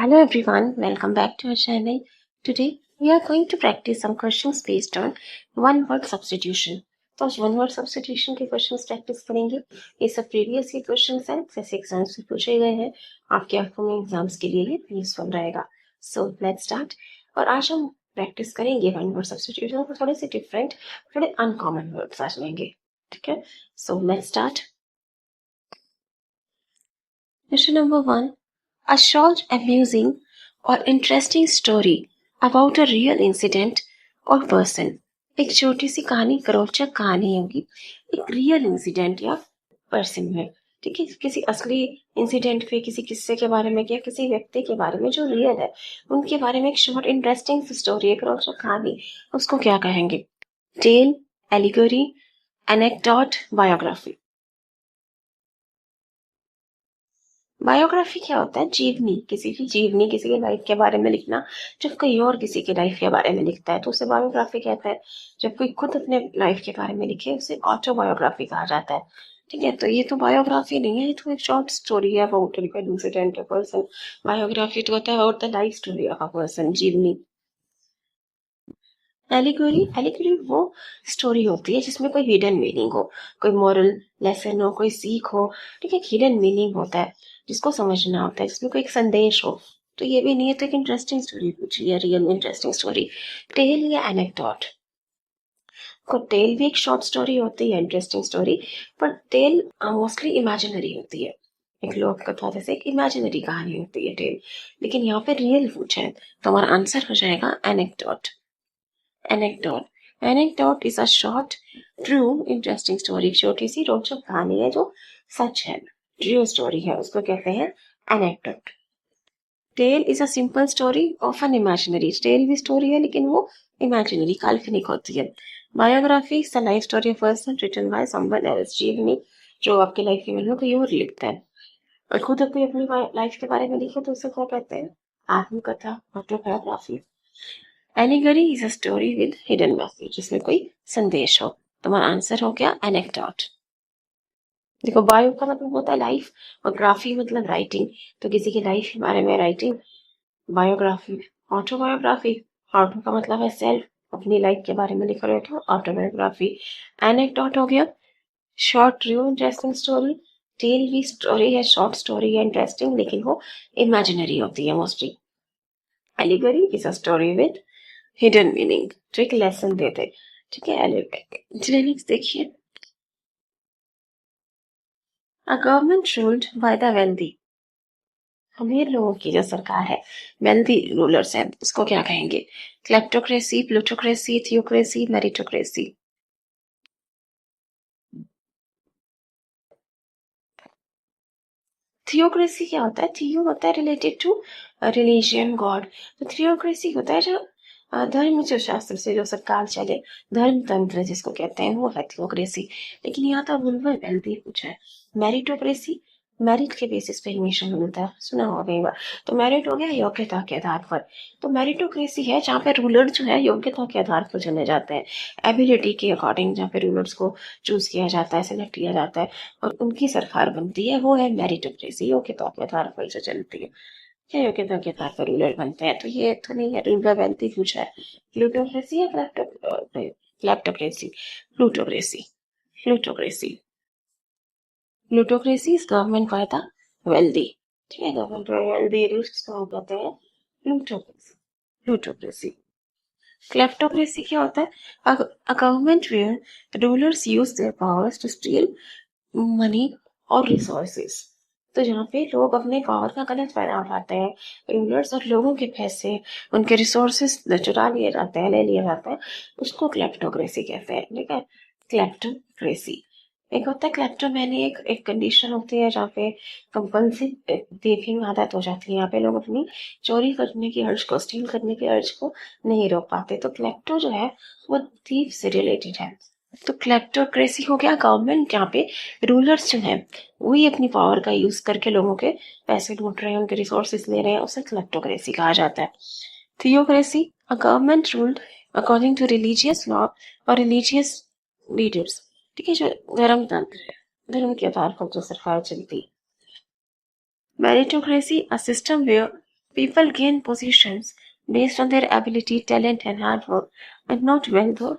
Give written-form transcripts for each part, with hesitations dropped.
Hello everyone, welcome back to our channel. Today we are going to practice some questions based on one word substitution. तो आज one word substitution के questions practice करेंगे. ये सब previous year questions हैं, जैसे exams में पूछे गए हैं. आपके अपकमिंग एग्जाम्स के लिए ये यूजफुल रहेगा. So let's start. और आज हम प्रैक्टिस करेंगे वन वर्ड सब्स्टिट्यूशन को थोड़े से डिफरेंट, थोड़े अनकॉमन वर्ड्स आज लेंगे. ठीक है, so let's start. Question number 1. A short, amusing, or interesting story about a real incident or person. एक छोटी सी कहानी, रोचक कहानी होगी एक रियल इंसिडेंट या पर्सन में. ठीक है, किसी असली इंसिडेंट पे, किसी किस्से के बारे में या किसी व्यक्ति के बारे में जो रियल है, उनके बारे में एक शॉर्ट इंटरेस्टिंग स्टोरी, एक रोचक कहानी, उसको क्या कहेंगे? Tale, allegory, anecdote, biography. Biography क्या होता है? जीवनी, किसी की जीवनी, किसी के लाइफ के बारे में लिखना. जब कोई और किसी के लाइफ के बारे में लिखता है तो उसे बायोग्राफी कहता है. जब कोई खुद अपने लाइफ के बारे में लिखे उसे ऑटोबायोग्राफी कहा जाता है. ठीक है, तो ये तो बायोग्राफी नहीं है, ये तो एक शॉर्ट स्टोरी है about an incident, a person. Biography तो होता है about the life story of a person, जीवनी. एलिगोरी वो स्टोरी होती है जिसमें कोई हिडन मीनिंग हो, कोई मॉरल लेसन हो, कोई सीख हो. ठीक है, हिडन मीनिंग होता है जिसको समझना होता है, जिसमें कोई एक संदेश हो. तो ये भी नहीं है, तो एक इंटरेस्टिंग स्टोरी पूछी है, रियल इंटरेस्टिंग स्टोरी. टेल या एनेक्डोट. को टेल भी एक शॉर्ट स्टोरी होती है, इंटरेस्टिंग स्टोरी, पर टेल मोस्टली इमेजिनरी होती है. एक लोक कथा जैसे एक इमेजिनरी कहानी होती है टेल. लेकिन यहाँ पे रियल पूछा है तो हमारा आंसर हो जाएगा anecdote. Anecdote. Anecdote is a short, true, interesting story. छोटी सी रोचक कहानी है जो सच है, ट्रू स्टोरी है, उसको कहते हैं anecdote. Tale is a simple story, often imaginary. Tale भी स्टोरी है लेकिन वो imaginary, काल्पनिक होती है. Biography is the life story of a person written by someone else. जीवनी जो आपके लाइफ के में कोई और लिखता है, और खुद कोई अपनी लाइफ के बारे में लिखे तो उसे क्या कहते हैं? आत्मकथा, autobiography. Allegory is a story with hidden message, जिसमें कोई संदेश हो. तो हमारा आंसर हो गया एनेक्डोट. देखो, बायो का मतलब होता है लाइफ, और ग्राफी मतलब राइटिंग. तो किसी की लाइफ के बारे में राइटिंग, बायोग्राफी. ऑटोबायोग्राफी, ऑटो का मतलब है सेल्फ, अपनी लाइफ के बारे में लिख रहे हो तो ऑटोबायोग्राफी. एनेक्डोट हो गया short, true, interesting story. Tale भी स्टोरी है, शॉर्ट स्टोरी है, इंटरेस्टिंग, लेकिन वो इमेजिनरी होती है mostly. Allegory is a story with hidden meaning, जो एक लेसन देते. ठीक है, नेक्स्ट देखिए. A government ruled by the wealthy. अमीर लोगों की जो सरकार है, वेल्दी रूलर्स है, उसको क्या कहेंगे? Kleptocracy, plutocracy, theocracy, meritocracy. Theocracy क्या होता है? थियो होता है रिलेटेड टू रिलीजियन, गॉड. तो थियोक्रेसी होता है जो धर्म, जो शास्त्र से जो सरकार चले, धर्म तंत्र जिसको कहते हैं, वो है थियोक्रेसी. लेकिन यहाँ तो रूल बाय वेल्दी पूछा है. मेरिटोक्रेसी, मेरिट के बेसिस पे एडमिशन मिलता है, सुना होगा कई बार. तो मेरिट हो गया योग्यता के आधार पर. तो मेरिटोक्रेसी है जहाँ पे रूलर जो है योग्यता के आधार पर चुने जाते हैं, एबिलिटी के अकॉर्डिंग जहाँ पे रूलर्स को चूज किया जाता है, सिलेक्ट किया जाता है, और उनकी सरकार बनती है, वो है मेरिटोक्रेसी, योग्यता के आधार पर जो चलती है. क्या योग्यता के आधार पर रूलर बनते हैं? तो ये तो नहीं है, रूलर बनती पूछा है. प्लूटोक्रेसी या kleptocracy? Plutocracy. Plutocracy. Plutocracy is government by the wealthy. ठीक है, गवर्नमेंट बाय वेल्दी रूल्स को कहते हैं प्लूटोक्रेसी. प्लूटोक्रेसी. क्लेप्टोक्रेसी क्या होता है? A government where rulers use their powers to steal money और रिसोर्सेस. तो जहाँ पे लोग अपने पावर का गलत फायदा उठाते हैं, रूलर्स और लोगों के पैसे, उनके रिसोर्सेस चुरा लिए जाते हैं, ले लिए जाते हैं, उसको क्लेप्टोक्रेसी कहते हैं. ठीक है, क्लेप्टोक्रेसी. एक होता है क्लेप्टोमैनी, एक कंडीशन होती है जहाँ पे कंपल्सिव थीफिंग आदत हो जाती है. यहाँ पे लोग अपनी चोरी करने की अर्ज को, स्टील करने की अर्ज को नहीं रोक पाते. तो क्लेप्टो जो है वो थीफ से रिलेटेड है. तो क्लेप्टोक्रेसी हो गया गवर्नमेंट जहाँ पे रूलर्स जो हैं वही अपनी पावर का यूज करके लोगों के पैसे लूट रहे हैं, उनके रिसोर्सेज ले रहे हैं, उसे क्लेप्टोक्रेसी कहा जाता है. Theocracy, a government ruled according to religious law और रिलीजियस लीडर्स. ठीक है, जो धर्म तंत्र है, धर्म के आधार पर जो सरकार चलती. Meritocracy, a system where People gain positions based on their ability, talent and hard work and not wealth or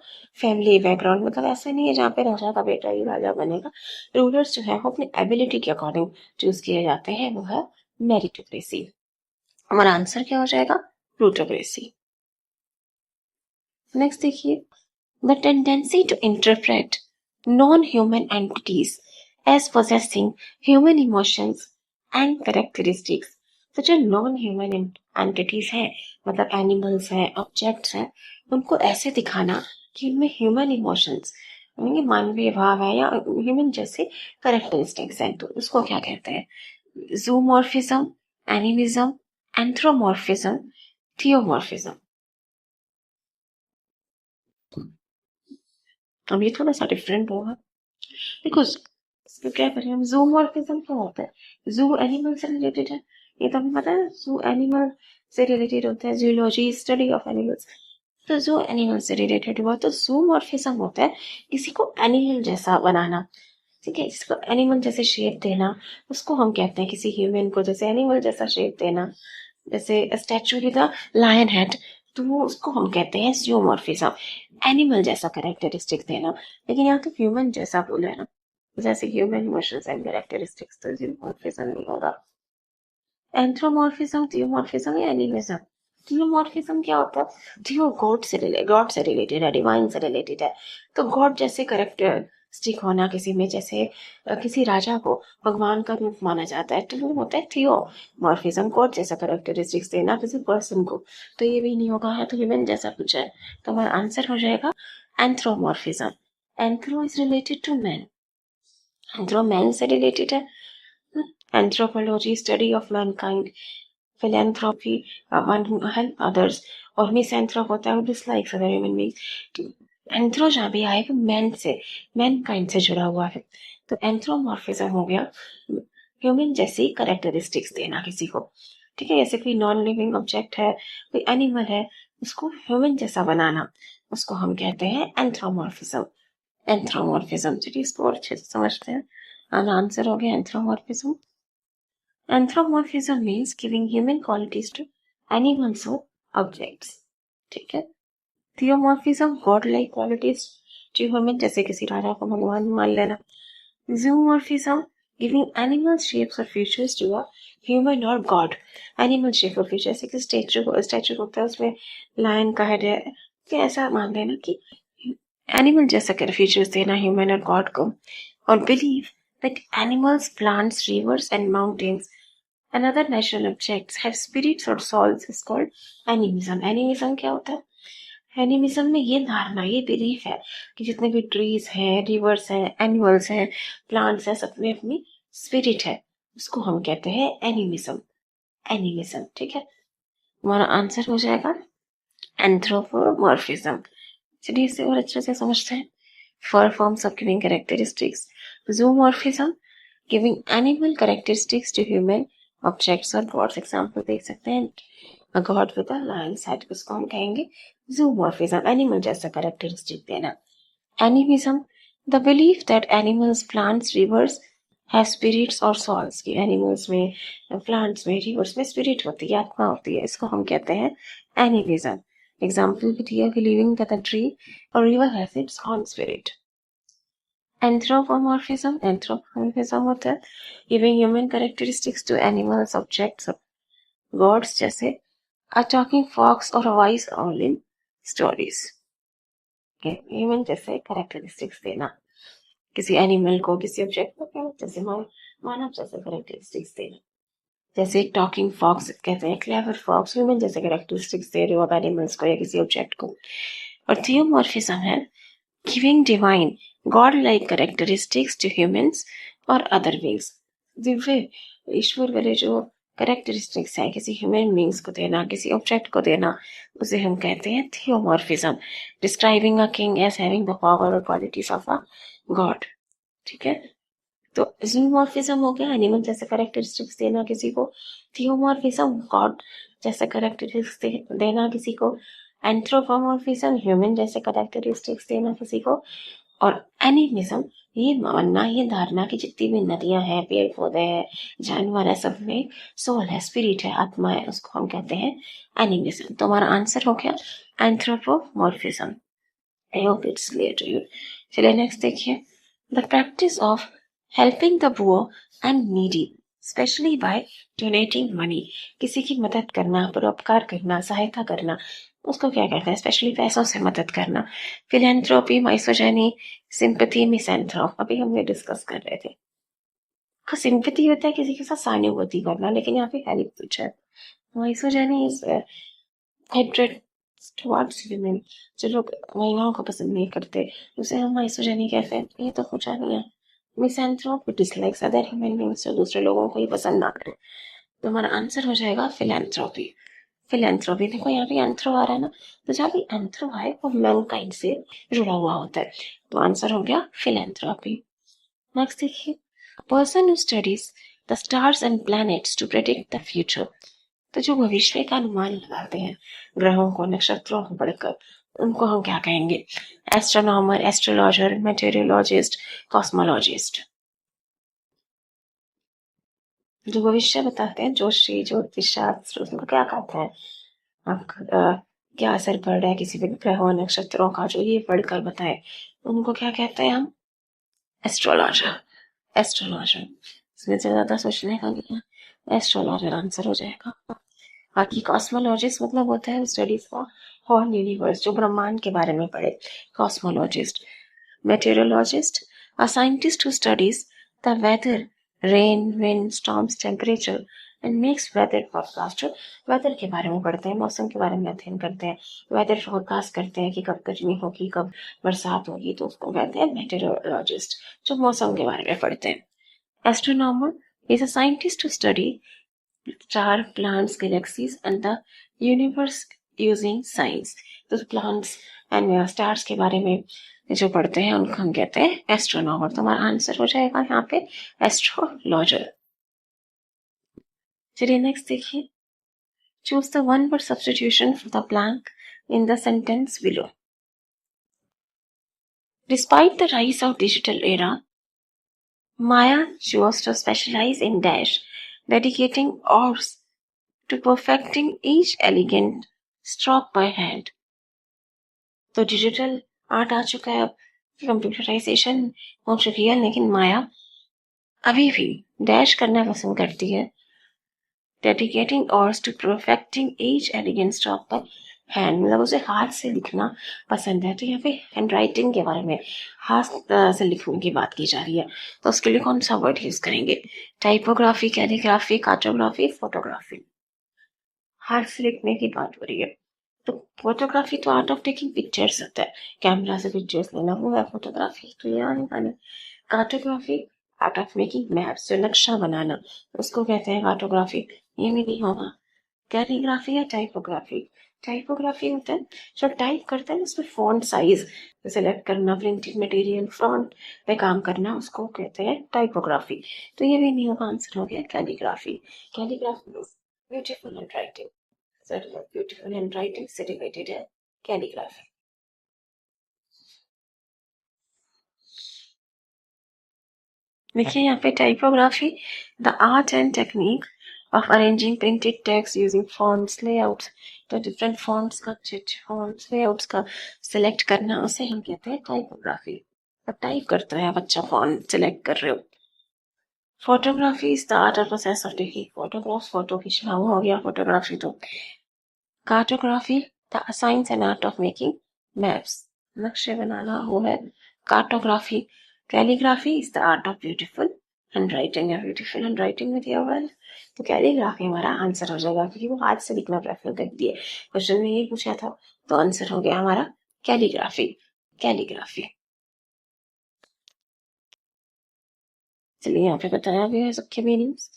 family background. मतलब ऐसा नहीं है जहाँ पे राजा का बेटा ही राजा बनेगा. रूलर्स जो है वो अपनी एबिलिटी के अकॉर्डिंग चूज किए जाते हैं, वो है मेरिटोक्रेसी. हमारा आंसर क्या हो जाएगा? प्लूटोक्रेसी. नेक्स्ट देखिए, the tendency to interpret non-human entities as possessing human emotions and characteristics. तो जो नॉन ह्यूमन एंटिटीज हैं, मतलब एनिमल्स हैं, ऑब्जेक्ट्स हैं, उनको ऐसे दिखाना कि उनमें ह्यूमन इमोशंस यानी मानवीय भाव है या ह्यूमन जैसे करेक्टरिस्टिक्स हैं, तो उसको क्या कहते हैं? Zoomorphism, animism, anthropomorphism, theomorphism. अब ये थोड़ा सा डिफरेंट होगा. देखो, इसको क्या करें हम? जूमॉर्फिज्म क्या होता है? जू एनिमल से रिलेटेड है, ये तो हमें पता है. जू एनिमल से रिलेटेड होता है, जूलॉजी स्टडी ऑफ एनिमल्स. तो जू एनिमल से रिलेटेड हुआ. तो जूमॉर्फिज्म होता है किसी को एनिमल जैसा बनाना. ठीक है, जिसको एनिमल जैसे शेप देना, उसको हम कहते हैं. किसी ह्यूमन को जैसे एनिमल जैसा शेप देना, जैसे statue with a lion head, तो वो उसको हम कहते हैं जूमॉर्फिज्म. एनिमल जैसा कैरेक्टरिस्टिक देना. लेकिन यहाँ तो ह्यूमन जैसा बोला है ना, जैसे ह्यूमन इमोशंस एंड कैरेक्टरिस्टिक्स, तो जूमॉर्फिज्म नहीं होगा. एंथ्रोमॉर्फिज्म, थियोमॉर्फिज्म या एनिमिज्म. थियोमॉर्फिज्म क्या होता है? थियो गॉड से रिलेटेड है, डिवाइन से रिलेटेड है. तो गॉड जैसे करेक्टरिस्टिक होना किसी में, जैसे किसी राजा को भगवान का रूप माना जाता है, तो वो होता है थियोमॉर्फिज्म. गॉड जैसा करेक्टरिस्टिक्स देना किसी पर्सन को, तो ये भी नहीं होगा. है तो ह्यूमन जैसा कुछ है, तो हमारा आंसर हो जाएगा anthromorphism. Anthro is related to man. Anthro man से रिलेटेड है. Anthropology, study of mankind. Philanthropy, one who help others. और मिसएंथ्रोप होता है, वो dislikes other human beings. Anthro जहाँ भी आए वो मैन से, मैनकाइंड से जुड़ा हुआ है. तो एंथ्रोमॉर्फिज्म हो गया ह्यूमन जैसी करेक्टरिस्टिक्स देना किसी को. ठीक है, जैसे कोई नॉन लिविंग ऑब्जेक्ट है, कोई एनिमल है, उसको ह्यूमन जैसा बनाना, उसको हम कहते हैं एंथ्रोमॉर्फिज्म. एंथ्रोमॉर्फिज्म. चलिए इसको और अच्छे से समझते हैं. आंसर हो गया anthropomorphism. Anthropomorphism means giving human qualities to animals or objects. ठीक है. Theomorphism, god-like qualities to human, जैसे किसी राजा को भगवान मान लेना. Zoomorphism, giving animal shapes or features to a human or god. Animal shape or feature, जैसे कि स्टैचू होता है, उसमें लायन का हेड है, तो ऐसा मान लेना कि एनिमल जैसा कर फीचर्स देना ह्यूमन और गॉड को. और believe that animals, plants, rivers and mountains and other natural objects have spirits or souls is called animism. Animism क्या होता है? एनिमिज्म में ये धारणा, ये बिलीफ है कि जितने भी ट्रीज हैं, रिवर्स हैं, एनिमल्स हैं, प्लांट्स हैं, सब में अपनी स्पिरिट है. उसको हम कहते हैं एनिमिज्म. एनिमिज्म. ठीक है, हमारा आंसर हो जाएगा एंथ्रोपोमॉर्फिज्म. चलिए इसे और अच्छे से समझते हैं. Four forms of giving characteristics. Zoomorphism, giving animal characteristics to human objects और gods. Example देख सकते हैं. A god with a lion's head, उसको हम कहेंगे zoomorphism. Animal जैसा characteristic देना. Animism, the belief that animals, plants, rivers have spirits or souls. कि animals में, plants में, rivers में spirit होती है, आत्मा होती है. इसको हम कहते हैं animism. Example भी दिया, believing that a tree or river has its own spirit. Anthropomorphism होता है giving human characteristics to animals, objects, gods, जैसे a talking fox or a wise owl in stories. Human जैसे कैरेक्टरिस्टिक्स देना किसी animal को, किसी ऑब्जेक्ट को, जैसे मानव जैसे कैरेक्टरिस्टिक्स देना. जैसे एक टॉकिंग फॉक्स कहते हैं, क्लेवर फॉक्स, ह्यूमन जैसे कैरेक्टरिस्टिक्स दे रहे हो आप एनिमल्स को या किसी ऑब्जेक्ट को. और थियोमॉर्फिज्म है giving divine god like characteristics to humans और अदर बीइंग्स. दिव्य ईश्वर वाले जो कैरेक्टरिस्टिक्स है किसी ह्यूमन बीइंग्स को देना, किसी ऑब्जेक्ट को देना, उसे हम कहते हैं theomorphism. Describing a king as having the power or qualities of a god. ठीक है, तो जूमॉर्फिज्म हो गया एनिमल जैसे कैरेक्टरिस्टिक्स देना किसी को. थियोमॉर्फिज्म गॉड जैसे कैरेक्टरिस्टिक्स देना किसी को. एंथ्रोपोमॉर्फिज्म ह्यूमन जैसे कैरेक्टरिस्टिक्स देना किसी को. और एनिमिज्म ये मानना, ये धारणा कि जितनी भी नदियां हैं, पेड़ पौधे हैं, जानवर है, सब में सोल है, स्पिरिट है, आत्मा है, उसको हम कहते हैं एनिमिज्म। तो हमारा आंसर हो गया anthropomorphism. I hope it's clear to you. चलिए नेक्स्ट देखिए, the practice of helping the poor and needy specially by donating money, किसी की मदद करना, परोपकार करना, सहायता करना, उसको क्या कहते हैं? स्पेशली पैसों से मदद करना। फिलैंथ्रोपी, माइसोजेनी, सिंपैथी, मिसैंथ्रोप, अभी हम ये डिस्कस कर रहे थे। सिंपैथी होता है किसी के साथ सहानुभूति करना, लेकिन यहाँ पे हेल्प पूछा है। माइसोजेनी इज हेट्रेड टुवर्ड्स विमेन, जो लोग महिलाओं को पसंद नहीं करते उसे हम माइसोजेनी कहते हैं। ये तो पूछा नहीं है। Misanthrope dislikes other human beings, जो दूसरे लोगों को ही पसंद ना करे। तो हमारा आंसर हो जाएगा फिलैंथ्रोपी। फिलैंथ्रोपी, देखो यहाँ पे एंथ्रो आ रहा है ना, तो जहाँ भी एंथ्रो है वो मैनकाइंड से जुड़ा हुआ होता है। तो आंसर हो गया फिलैंथ्रोपी। नेक्स्ट देखिए, person who studies the stars and planets to predict the future, तो जो भविष्य का अनुमान लगाते हैं ग्रहों को, नक्षत्रों को पढ़कर, उनको हम क्या कहेंगे? Astronomer, astrologer, meteorologist, cosmologist. जो भविष्य बताते हैं, जोशी, ज्योतिष शास्त्र, उसको क्या कहते हैं? आप क्या असर पड़ रहा है किसी भी ग्रहों नक्षत्रों का, जो ये पढ़कर बताए, उनको क्या कहते हैं हम? एस्ट्रोलॉजर। एस्ट्रोलॉजर, इसमें से ज्यादा सोचने का नहीं है, एस्ट्रोलॉजर आंसर हो जाएगा। बाकी कॉस्मोलॉजिस्ट मतलब होता है स्टडीज फॉर होल यूनिवर्स, जो ब्रह्मांड के बारे में पढ़े, cosmologist. Meteorologist, a scientist who studies the weather, rain, wind, storms, temperature and makes weather forecast, weather के बारे में पढ़ते हैं, मौसम के बारे में अध्ययन करते हैं, वेदर फोरकास्ट करते हैं कि कब गर्मी होगी, कब बरसात होगी, तो उसको कहते हैं मेटेरियोलॉजिस्ट, जो मौसम के बारे में पढ़ते हैं। Astronomer is a scientist to study star, plants, galaxies and the universe using science। तो प्लांट्स एंड स्टार्स के बारे में जो पढ़ते हैं उनको हम कहते हैं एस्ट्रोनॉमर। तो हमारा आंसर हो जाएगा यहाँ पे एस्ट्रोलॉजर। चलिए नेक्स्ट देखिए, choose the one word substitution for the blank in the sentence below. Despite the rise of digital era, Maya chose to specialize in dash, dedicating hours to perfecting each elegant stroke by hand। तो digital art आ चुका है, अब computerisation हो चुकी है, लेकिन माया अभी भी डैश करना पसंद करती है, dedicating hours to perfecting each elegant stroke पर हैंड, मतलब उसे हाथ से लिखना पसंद है। तो यहाँ पे हैंड राइटिंग के बारे में, हाथ से लिखने की बात की जा रही है, तो उसके लिए कौन सा वर्ड यूज करेंगे? Typography, calligraphy, cartography, photography. हाथ से लिखने की बात हो रही है, तो फोटोग्राफी तो आर्ट ऑफ टेकिंग पिक्चर्स होता है, कैमरा से पिक्चर्स लेना, वो है फोटोग्राफी। तो ये आने वाले। Cartography, art of making maps, जो नक्शा बनाना, उसको कहते हैं कार्टोग्राफी। ये भी नहीं होगा। कैलीग्राफी या टाइपोग्राफी, टाइपोग्राफी होता है जो टाइप करते हैं उसमें फॉन्ट साइज सेलेक्ट करना, प्रिंटिंग मटेरियल, फ्रंट पे काम करना, उसको कहते हैं टाइपोग्राफी। तो ये भी नहीं होगा, आंसर हो गया calligraphy. Calligraphy beautiful hand writing, beautiful handwriting certificated calligraphy। देखिए यहाँ पे typography, the art and technique of arranging printed text using fonts, layouts. तो डिफरेंट फॉन्ट्स का, फॉन्ट्स लेआउट्स का सिलेक्ट करना, उसे हम कहते हैं टाइपोग्राफी। अब टाइप करते हैं, बच्चा फॉन्ट सिलेक्ट कर रहे हो। Photography is the art or process of taking photograph, photo खींचना, वो हो गया फोटोग्राफी। तो cartography, the science and art of making maps, नक्शे बनाना, वो है cartography. Calligraphy is the art of beautiful handwriting, या beautiful handwriting with your well. तो कैलीग्राफी हमारा आंसर हो जाएगा, क्योंकि वो हाथ से लिखना प्रेफर करती है। क्वेश्चन में ये पूछा था, तो आंसर हो गया हमारा कैलीग्राफी। कैलीग्राफी, चलिए यहाँ पे बताया गया है सबके meanings.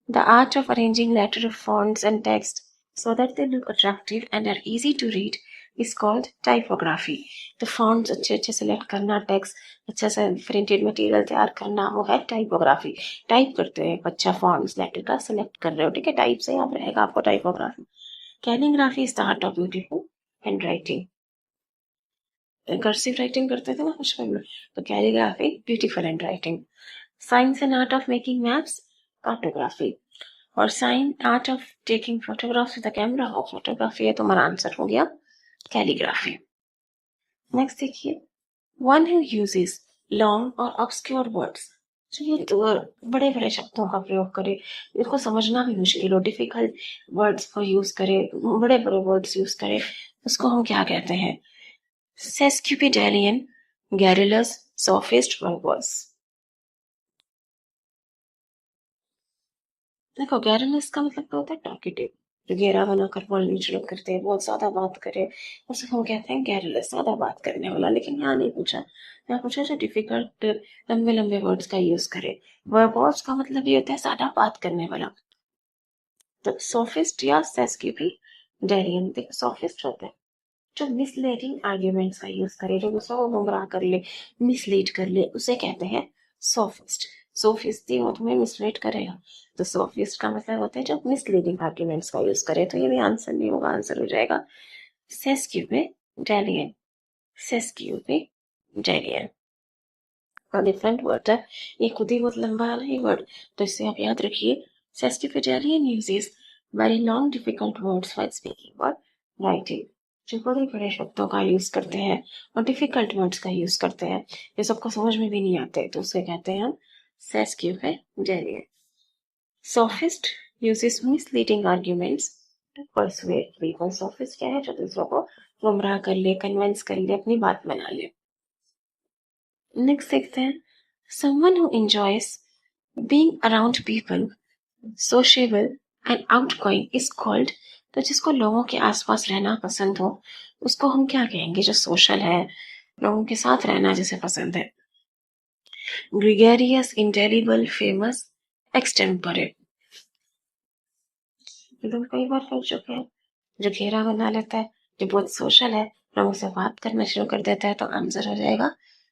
The art of arranging letter fonts and text so that they look attractive and are easy to read is called typography। तो fonts अच्छे अच्छे सेलेक्ट करना, टेक्स्ट अच्छा सा प्रिंटेड मटेरियल तैयार करना, वो है टाइपोग्राफी। टाइप करते हैं, अच्छा फॉन्ट्स लेटर का सेलेक्ट कर रहे हो, ठीक है, टाइप से याद रहेगा आपको typography. Calligraphy is the art of beautiful handwriting. Cursive writing करते थे ना बचपन में, तो calligraphy beautiful handwriting. Science and art of making maps, cartography. और science art of taking photographs with the camera, और फोटोग्राफी है, तो हमारा आंसर हो गया कैलीग्राफी। नेक्स्ट देखिए, one who uses long or obscure words, ये तो बड़े बड़े शब्दों का प्रयोग करे, इसको समझना भी मुश्किल हो, डिफिकल्ट वर्ड्स को यूज करे, बड़े बड़े वर्ड्स यूज करे, उसको हम क्या कहते हैं? सेस्क्यूपिडेलियन, गैरिलस, सोफिस्ट, वर्बोस। देखो, गैरिलस का मतलब क्या होता है? टॉकेटिव, जो घेरा बनाकर बोलनी शुरू करते हैं, बहुत ज्यादा बात करे, उसे हम कहते हैं गैरिलस, ज्यादा बात करने वाला। लेकिन यहाँ नहीं पूछा, यहाँ पूछा जो डिफिकल्ट लंबे लंबे वर्ड्स का यूज करे। वर्बोस का मतलब ये होता है ज्यादा बात करने वाला। तो सोफिस्ट या सेस्क्यूपिडेलियन, देखो सोफिस्ट होता है जो मिसलीडिंग आर्ग्यूमेंट्स का यूज करे, जो दूसरों को गुमराह कर ले, मिसलीड कर ले, उसे कहते हैं सोफिस्ट। सोफिस्ट ही वो तुम्हें मिसलीड करेगा, तो सोफिस्ट का मतलब होता है जो मिसलीडिंग आर्ग्यूमेंट्स का यूज करे। तो ये भी आंसर नहीं होगा, आंसर हो जाएगा सेस्क्यूपिडेलियन। सेस्क्यूपिडेलियन का डिफरेंट वर्ड है, ये खुद ही बहुत लंबा है ये वर्ड, तो इससे आप याद रखिए। Sesquipedalian uses very long difficult words while speaking or writing, जो बड़े बड़े शब्दों का यूज करते हैं और डिफिकल्ट वर्ड्स का यूज करते हैं, ये सबको समझ में भी नहीं आते, तो उसे कहते हैं हम sesquipedalian. Sophist uses misleading arguments to persuade people. Sophist क्या है? जो दूसरों को गुमराह कर ले, कन्विंस कर ले, अपनी बात बना ले। नेक्स्ट देखते हैं, someone who enjoys being around people, sociable and outgoing is called, तो जिसको लोगों के आसपास रहना पसंद हो उसको हम क्या कहेंगे? जो सोशल है, लोगों के साथ रहना जिसे पसंद है। Gregarious, इंटेलिबल, famous, एक्सटेम्परेट। तुम कई बार पढ़ चुके हैं। जो घेरा बना लेता है, जो बहुत सोशल है, लोगों से बात करना शुरू कर देता है, तो आंसर हो जाएगा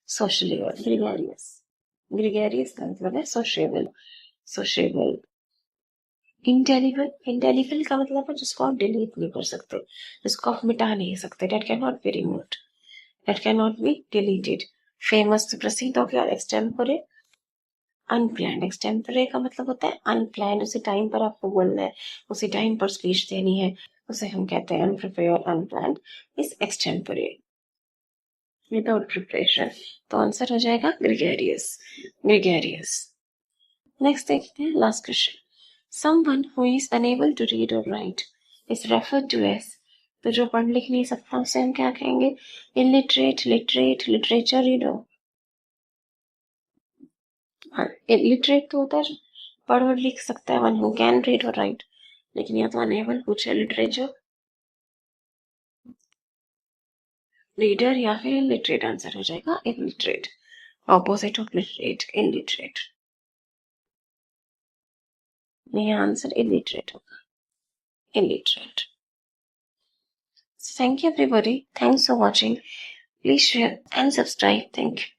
सोशली और ग्रेगरियस। ग्रेगरियस का मतलब है सोशेबल, सोशेबल। इंटेलिबल, इंटेलिबल का मतलब है जिसको आप डिलीट नहीं कर सकते, जिसको आप मिटा नहीं सकते, date can not be removed, date can not be deleted. Famous तो प्रसिद्ध हो गया। एक्सटेम्पोरे, अनप्लान्ड। एक्सटेम्पोरे का मतलब होता है अनप्लान्ड, उसी टाइम पर आपको बोलना है, उसी टाइम पर स्पीच देनी है, उसे हम कहते हैं unprepared, unplanned is extempore, without preparation. तो आंसर हो जाएगा ग्रेगरियस, ग्रेगरियस। नेक्स्ट देखते हैं last question, someone who is unable to read or write is referred to as, तो जो पढ़ लिख नहीं सकता उसे हम क्या कहेंगे? illiterate, literate, literature reader। हाँ, illiterate तो होता है पढ़ और लिख सकता है, one who can read or write, लेकिन यहाँ तो unable पूछा, literature रीडर या फिर illiterate, आंसर हो जाएगा illiterate, opposite of literate, illiterate। नहीं, आंसर illiterate होगा, illiterate। Thank you everybody, thanks for watching, please share and subscribe, thank you।